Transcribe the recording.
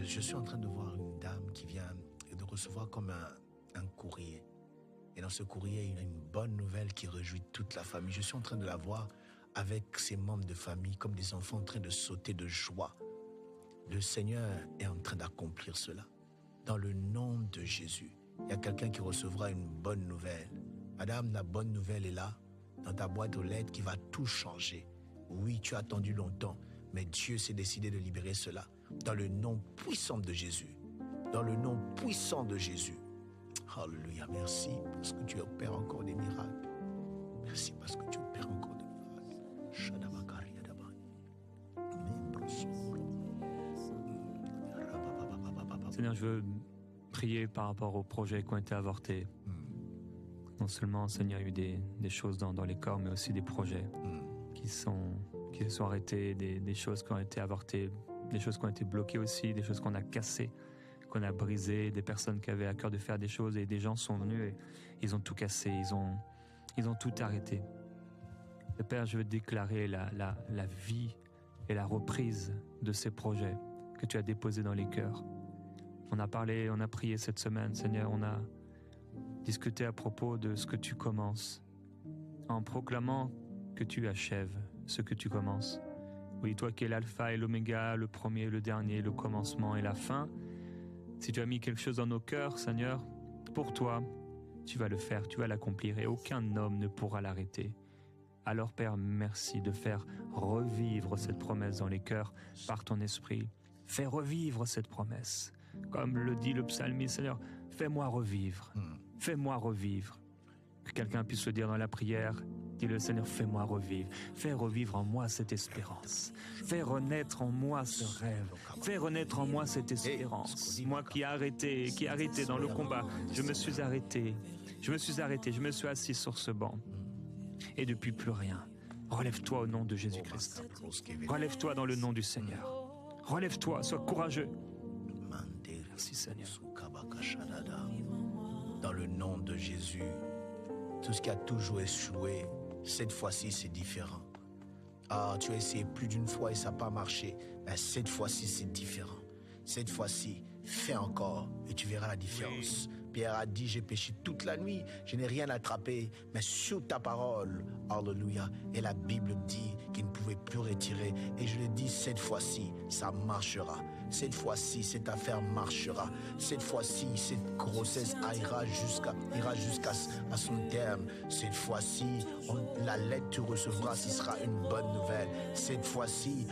Je suis en train de voir une dame qui vient de recevoir comme un courrier. Et dans ce courrier, il y a une bonne nouvelle qui réjouit toute la famille. Je suis en train de la voir avec ses membres de famille comme des enfants en train de sauter de joie. Le Seigneur est en train d'accomplir cela. Dans le nom de Jésus, il y a quelqu'un qui recevra une bonne nouvelle. Madame, la bonne nouvelle est là, dans ta boîte aux lettres qui va tout changer. Oui, tu as attendu longtemps, mais Dieu s'est décidé de libérer cela. Dans le nom puissant de Jésus. Dans le nom puissant de Jésus. Alléluia, merci parce que tu opères encore des miracles. Merci parce que tu opères encore des miracles. Seigneur, je veux prier par rapport aux projets qui ont été avortés. Non seulement, Seigneur, il y a eu des choses dans les corps, mais aussi des projets qui se sont arrêtés, des choses qui ont été avortées, des choses qui ont été bloquées aussi, des choses qu'on a cassées, qu'on a brisées, des personnes qui avaient à cœur de faire des choses et des gens sont venus et ils ont tout cassé, ils ont tout arrêté. Et Père, je veux déclarer la vie et la reprise de ces projets que tu as déposés dans les cœurs. On a parlé, on a prié cette semaine, Seigneur, on a discuté à propos de ce que tu commences, en proclamant que tu achèves ce que tu commences. Oui, toi qui es l'alpha et l'oméga, le premier et le dernier, le commencement et la fin, si tu as mis quelque chose dans nos cœurs, Seigneur, pour toi, tu vas le faire, tu vas l'accomplir et aucun homme ne pourra l'arrêter. Alors Père, merci de faire revivre cette promesse dans les cœurs par ton esprit. Fais revivre cette promesse. Comme le dit le psalmiste, Seigneur, fais-moi revivre. Fais-moi revivre. Que quelqu'un puisse le dire dans la prière. Dis-le, Seigneur, fais-moi revivre. Fais revivre en moi cette espérance. Fais renaître en moi ce rêve. Fais renaître en moi cette espérance. Moi qui ai arrêté dans le combat, je me suis arrêté. Je me suis assis sur ce banc. Et depuis plus rien. Relève-toi au nom de Jésus-Christ. Relève-toi dans le nom du Seigneur. Relève-toi, sois courageux. Merci Seigneur. Dans le nom de Jésus, tout ce qui a toujours échoué, cette fois-ci c'est différent. Ah, tu as essayé plus d'une fois et ça n'a pas marché. Mais cette fois-ci c'est différent. Cette fois-ci, fais encore et tu verras la différence. Oui. Pierre a dit, j'ai péché toute la nuit, je n'ai rien attrapé, mais sur ta parole, alléluia. Et la Bible dit qu'il ne pouvait plus retirer. Et je le dis, cette fois-ci, ça marchera. Cette fois-ci, cette affaire marchera. Cette fois-ci, cette grossesse ira jusqu'à son terme. Cette fois-ci, la lettre que tu recevras, ce sera une bonne nouvelle. Cette fois-ci,